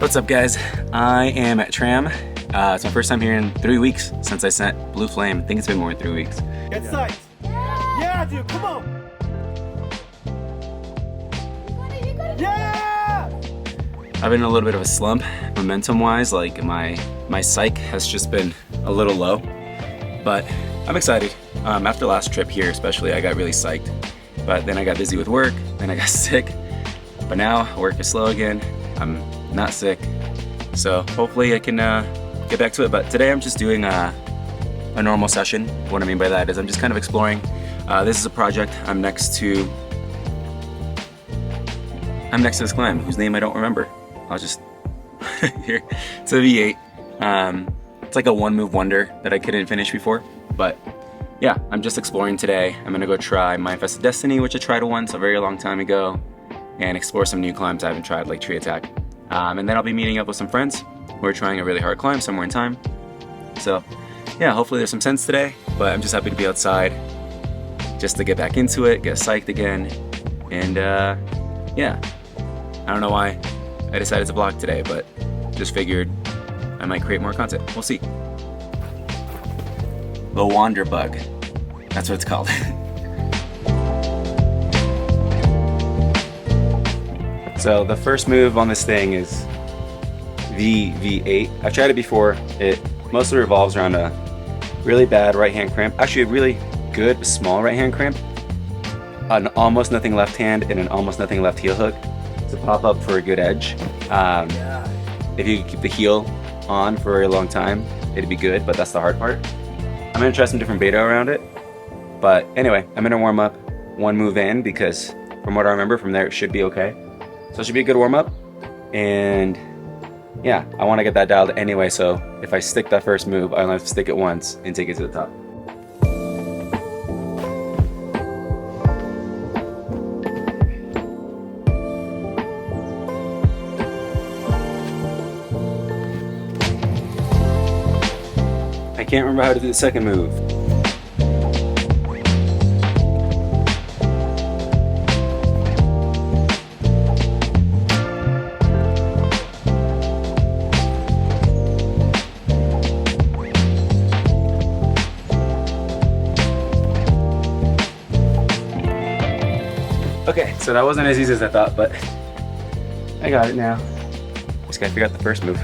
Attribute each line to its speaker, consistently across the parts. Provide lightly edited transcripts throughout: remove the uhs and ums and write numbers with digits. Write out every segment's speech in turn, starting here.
Speaker 1: What's up, guys? I am at Tram. It's my first time here in 3 weeks since I sent Blue Flame. I think it's been more than 3 weeks.
Speaker 2: Get psyched! Yeah, dude, come on! Yeah!
Speaker 1: I've been in a little bit of a slump, momentum-wise. Like my psych has just been a little low, but I'm excited. After last trip here, especially, I got really psyched. But then I got busy with work, then I got sick. But now work is slow again. I'm not sick, so hopefully I can get back to it. But today I'm just doing a normal session. What I mean by that is I'm just kind of exploring. This is a project. I'm next to this climb whose name I don't remember. I'll just here. It's a V8. It's like a one move wonder that I couldn't finish before. But yeah, I'm just exploring today. I'm gonna go try my Infested Destiny, which I tried once a very long time ago, and explore some new climbs I haven't tried, like Tree Attack. And then I'll be meeting up with some friends who are trying a really hard climb somewhere in time. So yeah, hopefully there's some sense today, but I'm just happy to be outside just to get back into it, get psyched again. And yeah, I don't know why I decided to vlog today, but just figured I might create more content. We'll see. The Wander Bug, that's what it's called. So the first move on this thing is the V8. I've tried it before. It mostly revolves around a really bad right hand cramp. Actually a really good but small right hand cramp. An almost nothing left hand and an almost nothing left heel hook to pop up for a good edge. If you could keep the heel on for a very long time, it'd be good, but that's the hard part. I'm gonna try some different beta around it. But anyway, I'm gonna warm up one move in because from what I remember from there, it should be okay. So it should be a good warm-up, and yeah, I want to get that dialed anyway, so if I stick that first move, I only have to stick it once and take it to the top. I can't remember how to do the second move. Okay, so that wasn't as easy as I thought, but I got it now. Just gotta figure out the first move.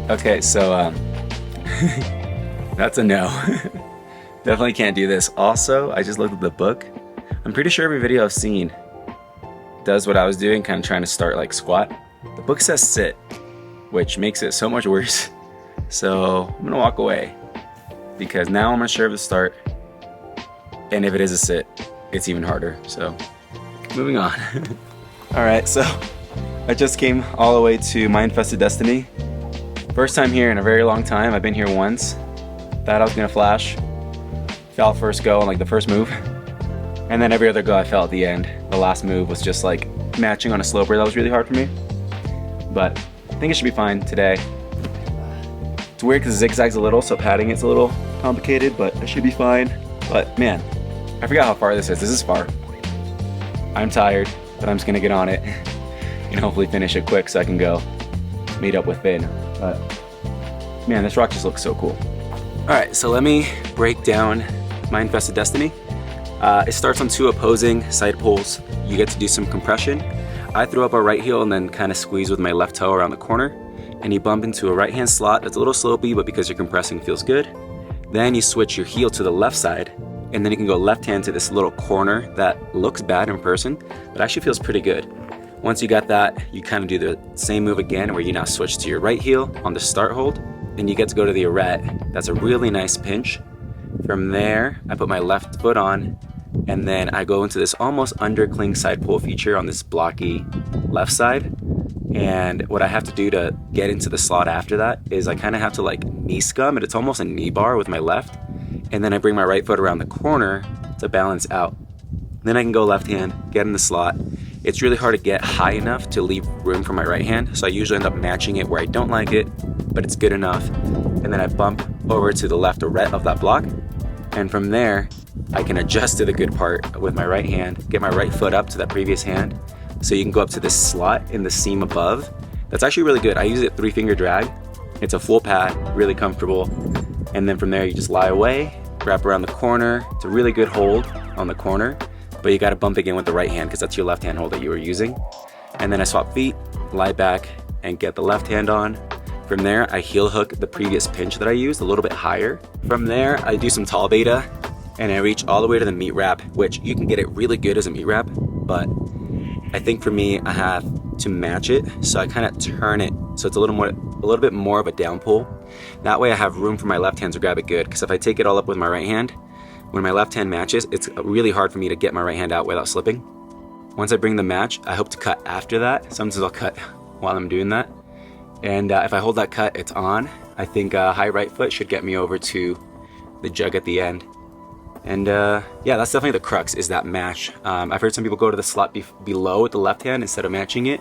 Speaker 1: Okay, so that's a no. Definitely can't do this. Also, I just looked at the book. I'm pretty sure every video I've seen does what I was doing, kind of trying to start like squat. The book says sit, which makes it so much worse. So I'm gonna walk away because now I'm unsure of the start. And if it is a sit, it's even harder. So moving on. All right, so I just came all the way to my Infested Destiny. First time here in a very long time. I've been here once. Thought I was gonna flash. Fell first go on like the first move. And then every other go I fell at the end. The last move was just like matching on a sloper. That was really hard for me. But I think it should be fine today. It's weird because it zigzags a little, so padding it's a little complicated, but it should be fine. But man, I forgot how far this is. This is far. I'm tired, but I'm just gonna get on it and hopefully finish it quick so I can go meet up with Finn. But man, this rock just looks so cool. All right, so let me break down my Infested Destiny. It starts on two opposing side poles. You get to do some compression. I throw up a right heel and then kind of squeeze with my left toe around the corner. And you bump into a right hand slot. It's a little slopey, but because you're compressing, feels good. Then you switch your heel to the left side. And then you can go left hand to this little corner that looks bad in person, but actually feels pretty good. Once you got that, you kind of do the same move again where you now switch to your right heel on the start hold. And you get to go to the arete. That's a really nice pinch. From there, I put my left foot on, and then I go into this almost undercling side pull feature on this blocky left side. And what I have to do to get into the slot after that is I kind of have to like knee scum, and it's almost a knee bar with my left. And then I bring my right foot around the corner to balance out. Then I can go left hand, get in the slot. It's really hard to get high enough to leave room for my right hand, so I usually end up matching it where I don't like it, but it's good enough. And then I bump over to the left or right of that block. And from there, I can adjust to the good part with my right hand, get my right foot up to that previous hand. So you can go up to this slot in the seam above. That's actually really good. I use it 3-finger drag. It's a full pad, really comfortable. And then from there, you just lie away, wrap around the corner. It's a really good hold on the corner, but you gotta bump again with the right hand because that's your left hand hold that you were using. And then I swap feet, lie back, and get the left hand on. From there, I heel hook the previous pinch that I used a little bit higher. From there, I do some tall beta, and I reach all the way to the meat wrap, which you can get it really good as a meat wrap, but I think for me, I have to match it, so I kind of turn it so it's a little bit more of a down pull. That way I have room for my left hand to grab it good, because if I take it all up with my right hand, when my left hand matches, it's really hard for me to get my right hand out without slipping. Once I bring the match, I hope to cut after that. Sometimes I'll cut while I'm doing that. And if I hold that cut, it's on. I think high right foot should get me over to the jug at the end. And yeah, that's definitely the crux, is that match. I've heard some people go to the slot below with the left hand instead of matching it.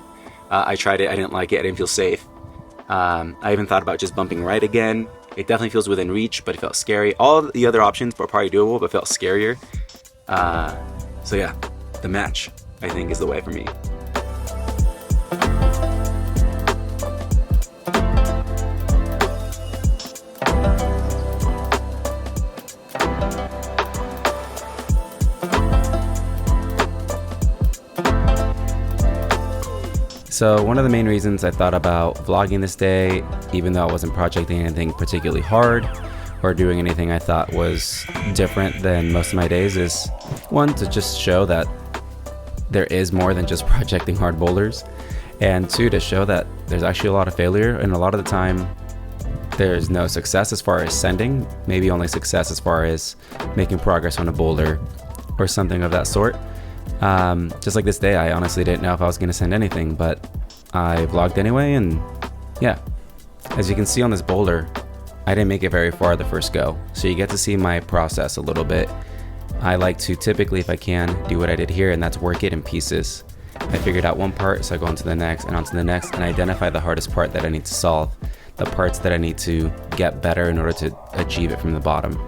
Speaker 1: I tried it, I didn't like it, I didn't feel safe. I even thought about just bumping right again. It definitely feels within reach, but it felt scary. All the other options were probably doable, but felt scarier. So yeah, the match, I think, is the way for me. So one of the main reasons I thought about vlogging this day, even though I wasn't projecting anything particularly hard or doing anything I thought was different than most of my days, is one, to just show that there is more than just projecting hard boulders, and two, to show that there's actually a lot of failure, and a lot of the time there's no success as far as sending, maybe only success as far as making progress on a boulder or something of that sort. Just like this day, I honestly didn't know if I was going to send anything, but I vlogged anyway, and yeah. As you can see on this boulder, I didn't make it very far the first go, so you get to see my process a little bit. I like to typically, if I can, do what I did here, and that's work it in pieces. I figured out one part, so I go on to the next and on to the next, and identify the hardest part that I need to solve, the parts that I need to get better in order to achieve it from the bottom.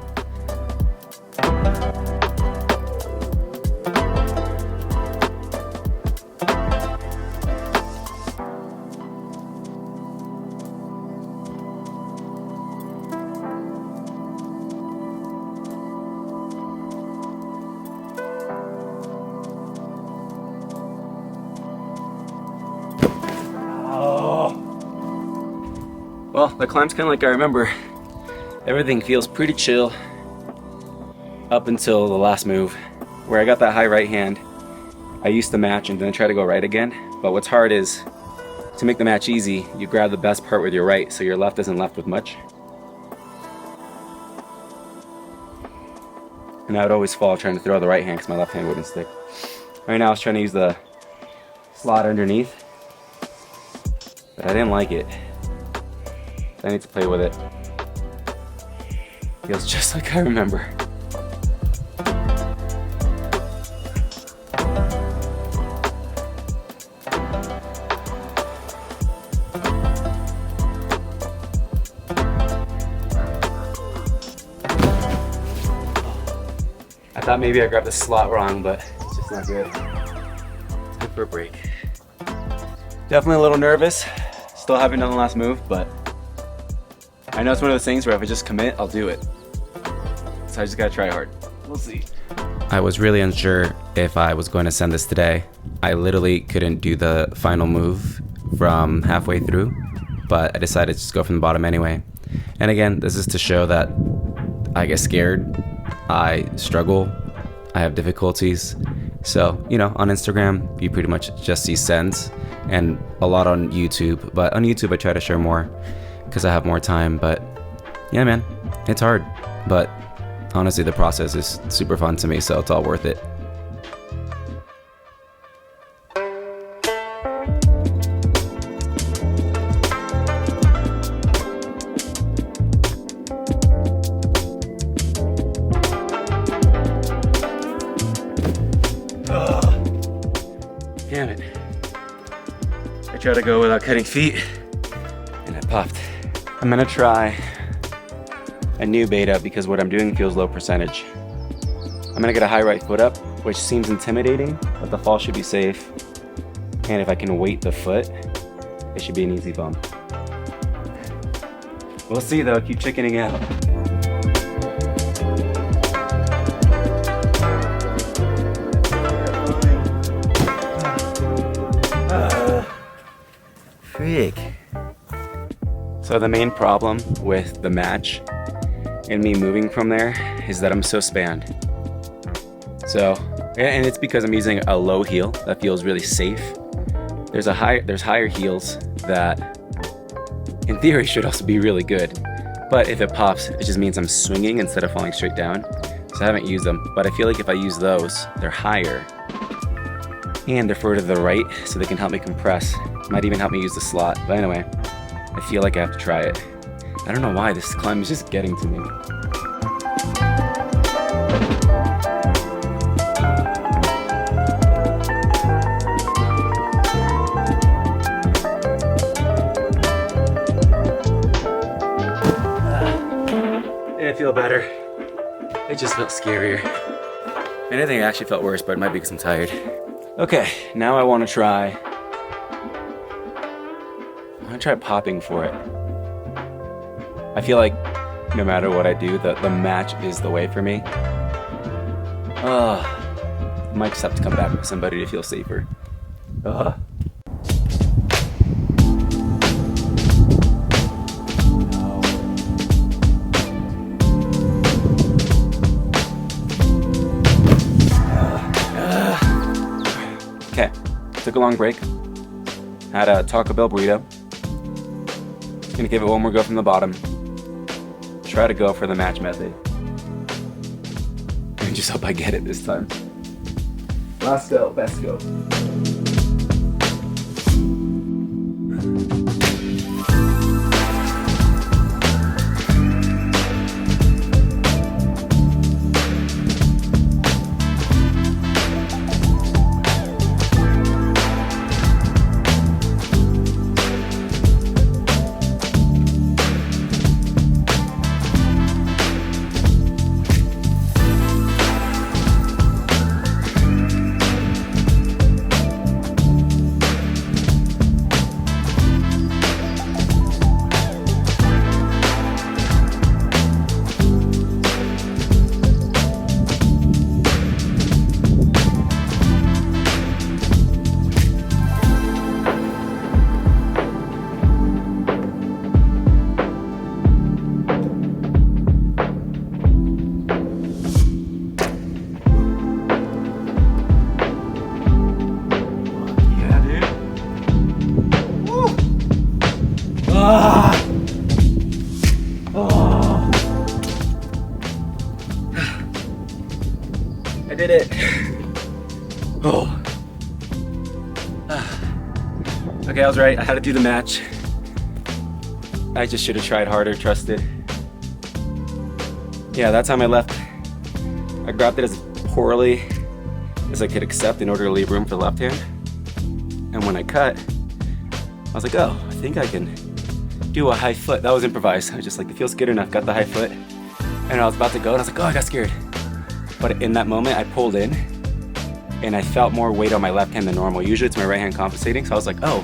Speaker 1: Well, the climb's kind of like I remember. Everything feels pretty chill up until the last move, where I got that high right hand. I used to match and then try to go right again, but what's hard is, to make the match easy, you grab the best part with your right so your left isn't left with much. And I would always fall trying to throw the right hand because my left hand wouldn't stick. Right now I was trying to use the slot underneath, but I didn't like it. I need to play with it. Feels just like I remember. I thought maybe I grabbed the slot wrong, but it's just not good. It's good for a break. Definitely a little nervous. Still haven't done the last move, but I know it's one of those things where if I just commit, I'll do it. So I just gotta try hard. We'll see. I was really unsure if I was going to send this today. I literally couldn't do the final move from halfway through, but I decided to just go from the bottom anyway. And again, this is to show that I get scared, I struggle, I have difficulties. So, you know, on Instagram, you pretty much just see sends, and a lot on YouTube. But on YouTube, I try to share more because I have more time. But yeah, man, it's hard. But honestly, the process is super fun to me, so it's all worth it. Damn it. I tried to go without cutting feet, and I popped. I'm gonna try a new beta because what I'm doing feels low percentage. I'm gonna get a high right foot up, which seems intimidating, but the fall should be safe. And if I can weight the foot, it should be an easy bump. We'll see though, keep chickening out. Freak. So the main problem with the match and me moving from there is that I'm so spanned. So, and it's because I'm using a low heel that feels really safe. There's higher heels that in theory should also be really good. But if it pops, it just means I'm swinging instead of falling straight down. So I haven't used them, but I feel like if I use those, they're higher and they're further to the right, so they can help me compress. Might even help me use the slot. But anyway, I feel like I have to try it. I don't know why this climb is just getting to me. Didn't feel better. It just felt scarier. And I think it actually felt worse, but it might be because I'm tired. Okay, now I want to try popping for it. I feel like no matter what I do, the match is the way for me. I might just have to come back with somebody to feel safer. Okay, took a long break. Had a Taco Bell burrito. Gonna give it one more go from the bottom. Try to go for the match method. And just hope I get it this time. Last go, best go. I did it. Okay, I was right. I had to do the match. I just should have tried harder, trusted. Yeah, that time I left. I grabbed it as poorly as I could accept in order to leave room for the left hand. And when I cut, I was like, oh, I think I can do a high foot. That was improvised. I was just like, it feels good enough. Got the high foot. And I was about to go and I was like, oh, I got scared. But in that moment, I pulled in and I felt more weight on my left hand than normal. Usually it's my right hand compensating. So I was like, oh.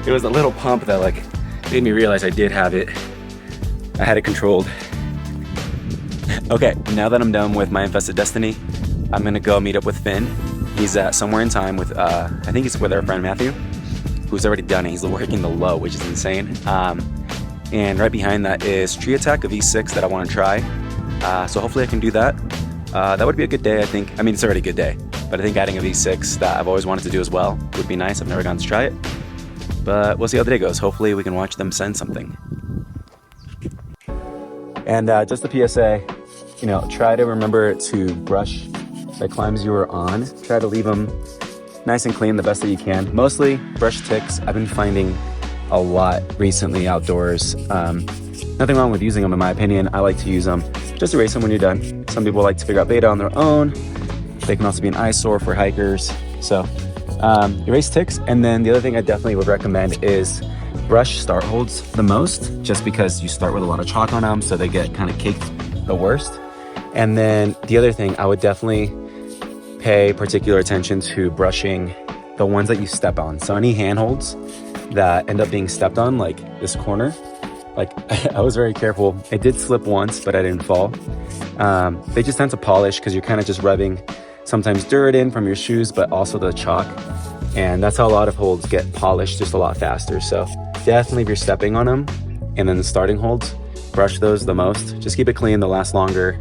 Speaker 1: It was a little pump that like made me realize I did have it. I had it controlled. Okay, now that I'm done with my Infested Destiny, I'm gonna go meet up with Finn. He's somewhere in time with, I think he's with our friend Matthew, who's already done it. He's working the low, which is insane. And right behind that is Tree Attack, a V6 that I wanna try. So hopefully I can do that. That would be a good day, I think. I mean, it's already a good day, but I think adding a V6 that I've always wanted to do as well would be nice. I've never gotten to try it, but we'll see how the day goes. Hopefully we can watch them send something. And just a PSA, you know, try to remember to brush the climbs you were on. Try to leave them nice and clean the best that you can. Mostly brush ticks. I've been finding a lot recently outdoors. Nothing wrong with using them in my opinion. I like to use them. Just erase them when you're done. Some people like to figure out beta on their own. They can also be an eyesore for hikers. So erase ticks. And then the other thing I definitely would recommend is brush start holds the most, just because you start with a lot of chalk on them, so they get kind of caked the worst. And then the other thing, I would definitely pay particular attention to brushing the ones that you step on. So any handholds that end up being stepped on, like this corner, like I was very careful. It did slip once, but I didn't fall. They just tend to polish because you're kind of just rubbing sometimes dirt in from your shoes, but also the chalk. And that's how a lot of holds get polished just a lot faster. So definitely if you're stepping on them, and then the starting holds, brush those the most. Just keep it clean, they'll last longer,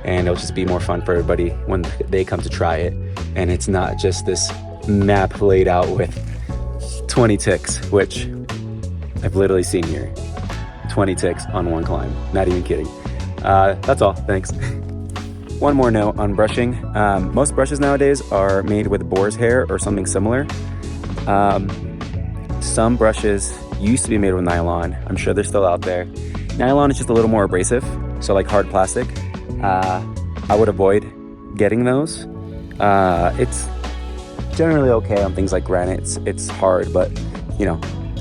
Speaker 1: and it'll just be more fun for everybody when they come to try it. And it's not just this map laid out with 20 ticks, which I've literally seen here. 20 ticks on one climb, not even kidding. That's all, thanks. One more note on brushing. Most brushes nowadays are made with boar's hair or something similar. Some brushes used to be made with nylon. I'm sure they're still out there. Nylon is just a little more abrasive, so like hard plastic. I would avoid getting those. It's generally okay on things like granite. It's hard, but you know,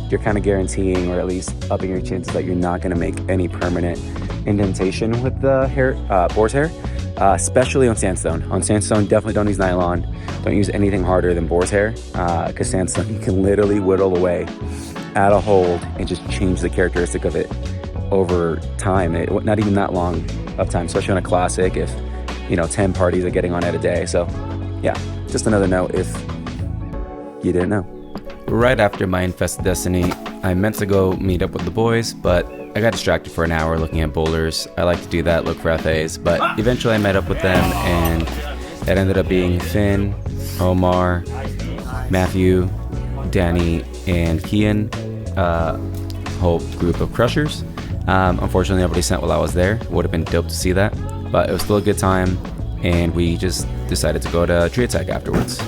Speaker 1: you're kind of guaranteeing, or at least upping your chances that you're not going to make any permanent indentation with the hair, boar's hair. Especially on sandstone. On sandstone, definitely don't use nylon. Don't use anything harder than boar's hair, because sandstone, you can literally whittle away at a hold and just change the characteristic of it over time. Not even that long of time, especially on a classic, if 10 parties are getting on it a day. So yeah, just another note if you didn't know. Right after my Infested Destiny, I meant to go meet up with the boys, but I got distracted for an hour looking at boulders. I like to do that, look for FAs, but eventually I met up with them, and that ended up being Finn, Omar, Matthew, Danny, and Kian, whole group of crushers. Unfortunately, nobody sent while I was there. Would have been dope to see that, but it was still a good time, and we just decided to go to Tree Attack afterwards.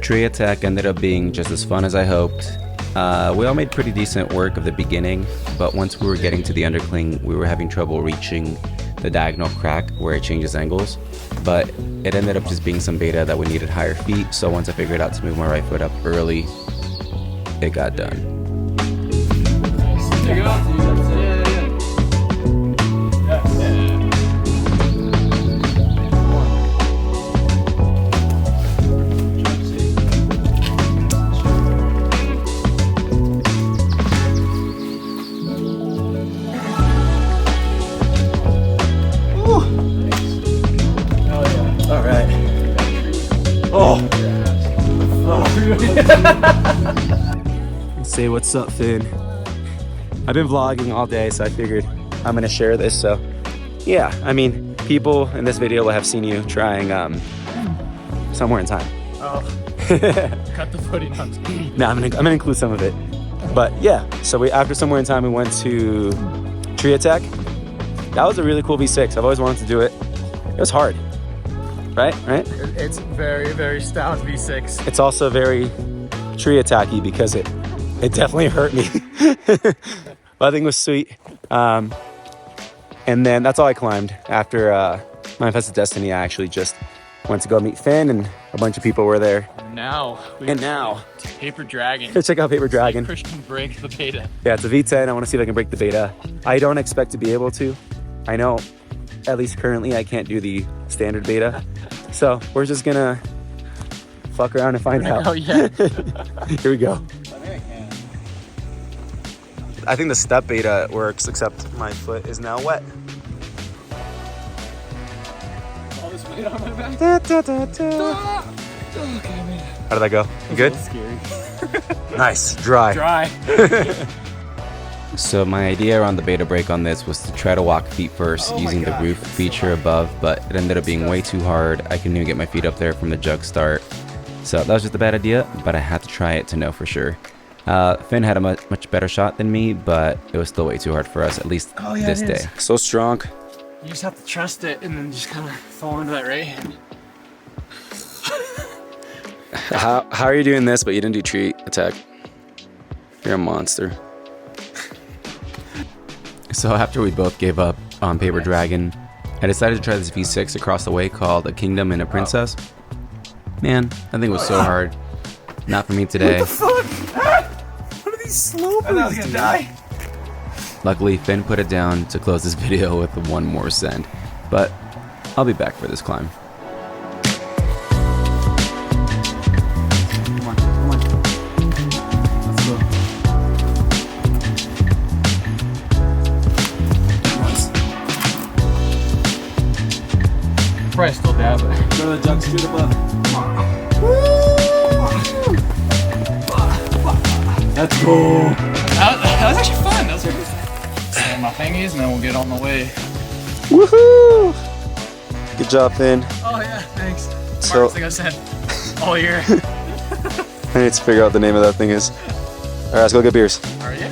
Speaker 1: Tree Attack ended up being just as fun as I hoped. We all made pretty decent work of the beginning, but once we were getting to the undercling, we were having trouble reaching the diagonal crack where it changes angles. But it ended up just being some beta that we needed higher feet, so once I figured out to move my right foot up early, it got done. Say what's up, Finn. I've been vlogging all day, so I figured I'm gonna share this. So yeah, I mean, people in this video will have seen you trying somewhere in time.
Speaker 2: Oh, cut the footing on.
Speaker 1: No, I'm gonna include some of it. But yeah, so after somewhere in time, we went to Tree Attack. That was a really cool V6. I've always wanted to do it. It was hard, right?
Speaker 2: It's very, very stout V6.
Speaker 1: It's also very Tree Attacky because it definitely hurt me. But I think it was sweet. And then that's all I climbed. After my Infested Destiny, I actually just went to go meet Finn, and a bunch of people were there.
Speaker 2: Now Paper Dragon.
Speaker 1: Let's check out Paper Dragon.
Speaker 2: Christian break the beta.
Speaker 1: Yeah, it's a V10. I want to see if I can break the beta. I don't expect to be able to. I know, at least currently, I can't do the standard beta. So we're just gonna fuck around and find out.
Speaker 2: Oh yeah.
Speaker 1: Here we go. I think the step beta works, except my foot is now wet.
Speaker 2: All this weight on my back. Okay, man.
Speaker 1: How did that go? Good?
Speaker 2: Scary.
Speaker 1: Nice. Dry.
Speaker 2: Dry.
Speaker 1: So my idea around the beta break on this was to try to walk feet first using the roof feature above, but it ended up being way too hard. I couldn't even get my feet up there from the jug start. So that was just a bad idea, but I had to try it to know for sure. Finn had a much better shot than me, but it was still way too hard for us, at least this day. So strong.
Speaker 2: You just have to trust it and then just kind of fall into that right hand.
Speaker 1: How are you doing this, but you didn't do tree attack? You're a monster. So after we both gave up on Paper Dragon, I decided to try this V6 across the way called A Kingdom and a Princess. Man, that thing was so hard. Not for me today.
Speaker 2: What the fuck? What are these slopes? I thought I was gonna die.
Speaker 1: Luckily, Finn put it down to close this video with one more send. But I'll be back for this climb.
Speaker 2: Come on. Let's go. Probably still dab it.
Speaker 1: Go to the jug straight above. Let's go.
Speaker 2: That was actually fun. That was really fun. So my thingies, and then we'll get on the way.
Speaker 1: Woohoo! Good job, Finn.
Speaker 2: Oh yeah, thanks.
Speaker 1: So,
Speaker 2: Smartest thing I've said all year.
Speaker 1: I need to figure out what the name of that thing is. Alright, let's go get beers.
Speaker 2: Are you?